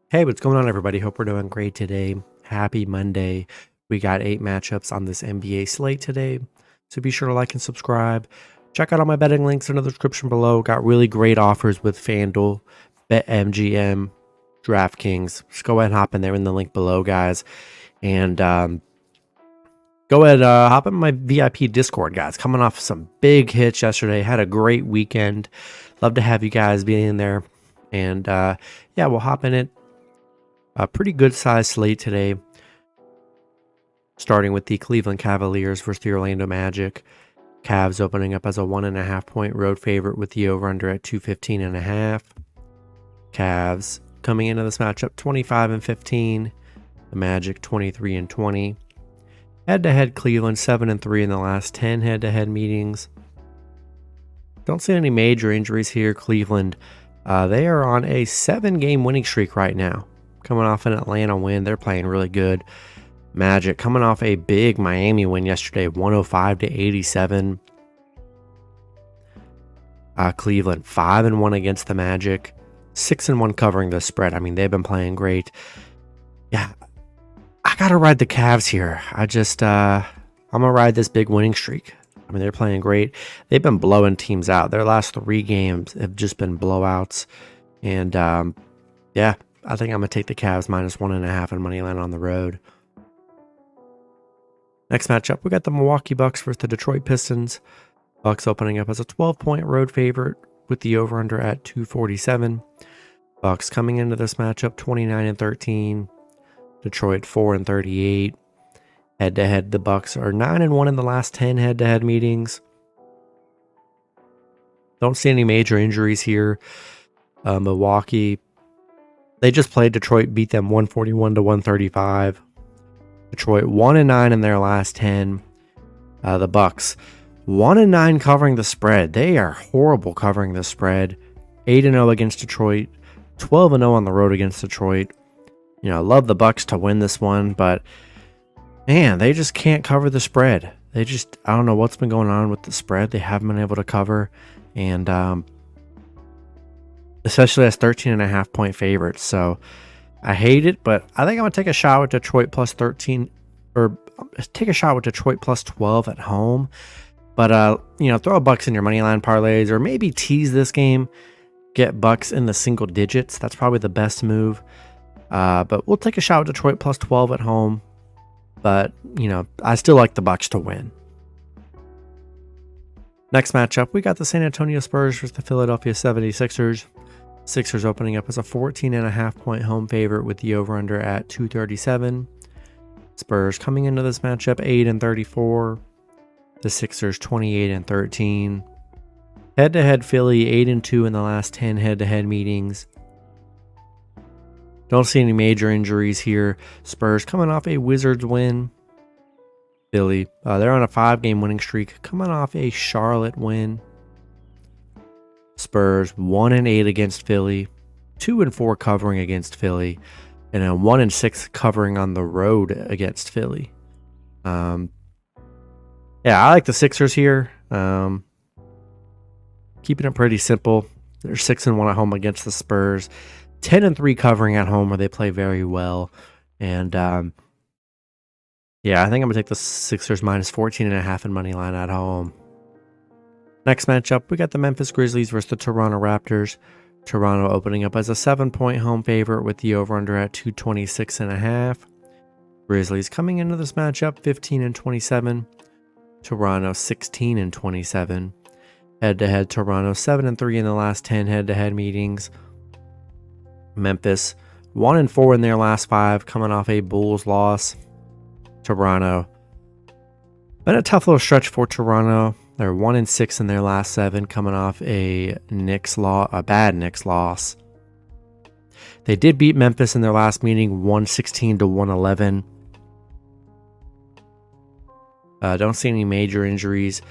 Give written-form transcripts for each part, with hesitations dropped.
Hey, what's going on, everybody? Hope we're doing great today. Happy Monday. We got 8 matchups on this NBA slate today, so be sure to like and subscribe. Check out all my betting links in the description below. Got really great offers with FanDuel, BetMGM, DraftKings. Just go ahead and hop in there in the link below, guys. And go ahead, hop in my VIP Discord, guys. Coming off some big hits yesterday. Had a great weekend. Love to have you guys be in there. And yeah, we'll hop in it. A pretty good size slate today, starting with the Cleveland Cavaliers versus the Orlando Magic. Cavs opening up as a 1.5 point road favorite with the over-under at 215.5. Cavs coming into this matchup 25-15. The Magic 23-20. Head-to-head Cleveland 7-3 in the last 10 head-to-head meetings. Don't see any major injuries here. Cleveland, they are on a 7-game winning streak right now. Coming off an Atlanta win. They're playing really good. Magic coming off a big Miami win yesterday, 105-87. Cleveland 5-1 against the Magic, 6-1 covering the spread. I mean, they've been playing great. Yeah, I gotta ride the Cavs here. I'm gonna ride this big winning streak. I mean, they're playing great. They've been blowing teams out. Their last 3 games have just been blowouts. And yeah, I think I'm going to take the Cavs -1.5 and money line on the road. Next matchup, we got the Milwaukee Bucks versus the Detroit Pistons. Bucks opening up as a 12-point road favorite with the over-under at 247. Bucks coming into this matchup 29-13. Detroit 4-38. Head-to-head, the Bucks are 9-1 in the last 10 head-to-head meetings. Don't see any major injuries here. Milwaukee, they just played Detroit, beat them 141-135. Detroit 1-9 in their last 10. The Bucks 1-9 covering the spread. They are horrible covering the spread. 8-0 against Detroit, 12-0 on the road against Detroit. You know, I love the Bucks to win this one, but man, they just can't cover the spread. I don't know what's been going on with the spread. They haven't been able to cover, and especially as 13.5 point favorites. So I hate it, but I think I'm going to take a shot with Detroit plus 13, or take a shot with Detroit plus 12 at home. But, you know, throw a Bucks in your money line parlays, or maybe tease this game, get Bucks in the single digits. That's probably the best move. But we'll take a shot with Detroit plus 12 at home. But, you know, I still like the Bucks to win. Next matchup, we got the San Antonio Spurs versus the Philadelphia 76ers. Sixers opening up as a 14.5 point home favorite with the over-under at 237. Spurs coming into this matchup 8-34. The Sixers 28-13. Head-to-head Philly 8-2 in the last 10 head-to-head meetings. Don't see any major injuries here. Spurs coming off a Wizards win. Philly, they're on a 5-game winning streak, coming off a Charlotte win. Spurs 1-8 against Philly, 2-4 covering against Philly, and a 1-6 covering on the road against Philly. Yeah, I like the Sixers here. Keeping it pretty simple. They're 6-1 at home against the Spurs, 10-3 covering at home where they play very well. And yeah, I think I'm gonna take the Sixers -14.5 in money line at home. Next matchup, we got the Memphis Grizzlies versus the Toronto Raptors. Toronto opening up as a 7-point home favorite with the over-under at 226.5. Grizzlies coming into this matchup 15-27. Toronto 16-27. Head-to-head, Toronto 7-3 in the last 10 head-to-head meetings. Memphis 1-4 in their last 5, coming off a Bulls loss. Toronto, been a tough little stretch for Toronto. They're 1-6 in their last 7, coming off a bad Knicks loss. They did beat Memphis in their last meeting, 116-111. Don't see any major injuries.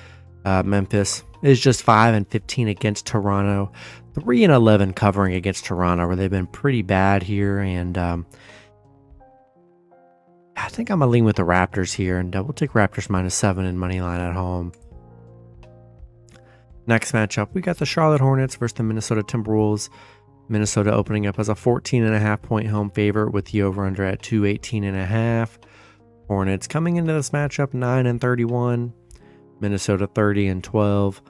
Memphis is just 5-15 against Toronto, 3-11 covering against Toronto, where they've been pretty bad here. And I think I'm gonna lean with the Raptors here, and we'll take Raptors -7 in money line at home. Next matchup, we got the Charlotte Hornets versus the Minnesota Timberwolves. Minnesota opening up as a 14.5 point home favorite with the over-under at 218.5. Hornets coming into this matchup 9-31. Minnesota 30-12.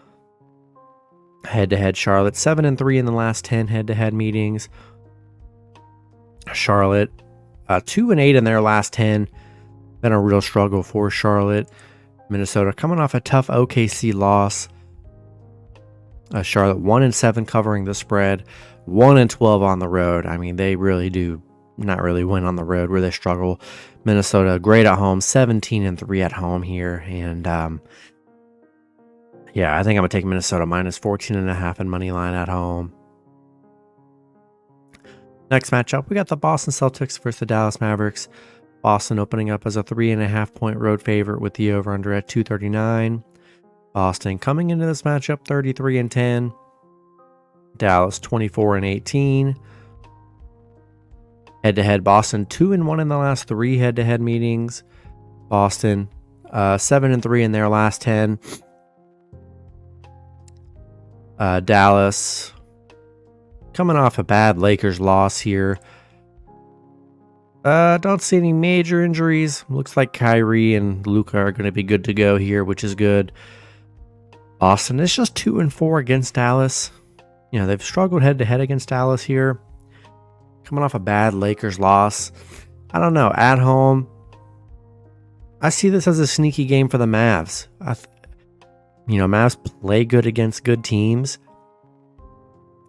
Head-to-head Charlotte 7-3 in the last 10 head-to-head meetings. Charlotte 2-8 in their last 10. Been a real struggle for Charlotte. Minnesota coming off a tough OKC loss. Charlotte 1-7 covering the spread. 1-12 on the road. I mean, they really do not really win on the road where they struggle. Minnesota great at home, 17-3 at home here, and yeah, I think I'm gonna take Minnesota minus 14.5 in money line at home. Next matchup, we got the Boston Celtics versus the Dallas Mavericks. Boston opening up as a 3.5 point road favorite with the over under at 239. Boston coming into this matchup 33-10. Dallas 24-18. Head-to-head, Boston 2-1 in the last 3 head-to-head meetings. Boston 7-3 in their last 10. Dallas coming off a bad Lakers loss here. Don't see any major injuries. Looks like Kyrie and Luka are going to be good to go here, which is good. Boston is just 2-4 against Dallas. You know, they've struggled head-to-head against Dallas here. Coming off a bad Lakers loss. I don't know. At home, I see this as a sneaky game for the Mavs. Mavs play good against good teams.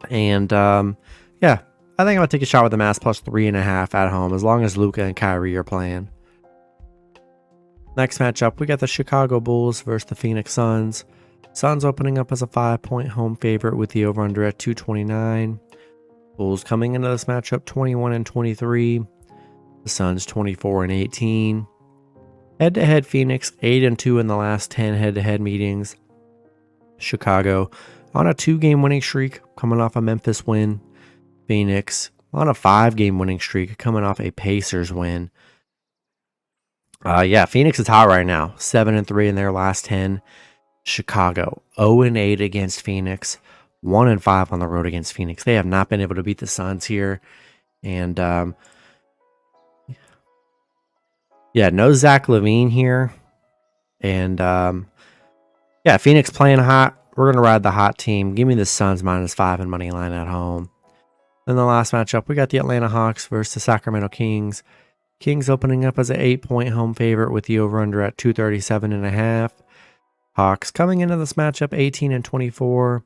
And, yeah, I think I'm going to take a shot with the Mavs plus 3.5 at home, as long as Luka and Kyrie are playing. Next matchup, we got the Chicago Bulls versus the Phoenix Suns. Suns opening up as a 5-point home favorite with the over-under at 229. Bulls coming into this matchup 21-23. The Suns 24-18. Head-to-head Phoenix 8-2 in the last 10 head-to-head meetings. Chicago on a 2-game winning streak, coming off a Memphis win. Phoenix on a 5-game winning streak, coming off a Pacers win. Phoenix is hot right now, 7-3 in their last 10. Chicago 0-8 against Phoenix, 1-5 on the road against Phoenix. They have not been able to beat the Suns here, and no Zach LaVine here, and Phoenix playing hot. We're gonna ride the hot team. Give me the Suns -5 in money line at home. Then the last matchup, we got the Atlanta Hawks versus the Sacramento Kings. Kings opening up as an 8-point home favorite with the over-under at 237.5. Hawks coming into this matchup 18-24.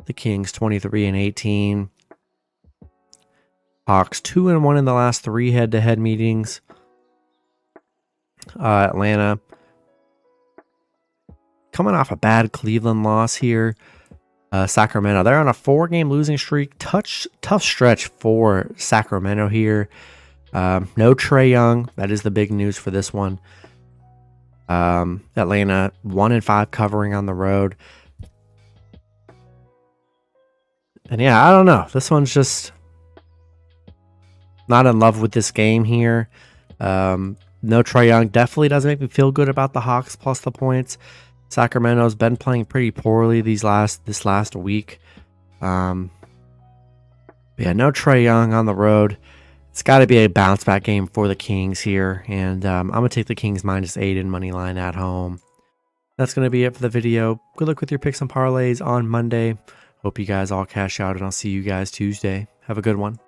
The Kings 23-18. Hawks 2-1 in the last 3 head-to-head meetings. Atlanta coming off a bad Cleveland loss here. Sacramento, they're on a 4-game losing streak. Tough stretch for Sacramento here. No Trae Young. That is the big news for this one. Atlanta 1-5 covering on the road. And I don't know. This one's just not in love with this game here. No Trae Young definitely doesn't make me feel good about the Hawks plus the points. Sacramento's been playing pretty poorly this last week. No Trae Young on the road. It's got to be a bounce back game for the Kings here, and I'm going to take the Kings -8 in money line at home. That's going to be it for the video. Good luck with your picks and parlays on Monday. Hope you guys all cash out, and I'll see you guys Tuesday. Have a good one.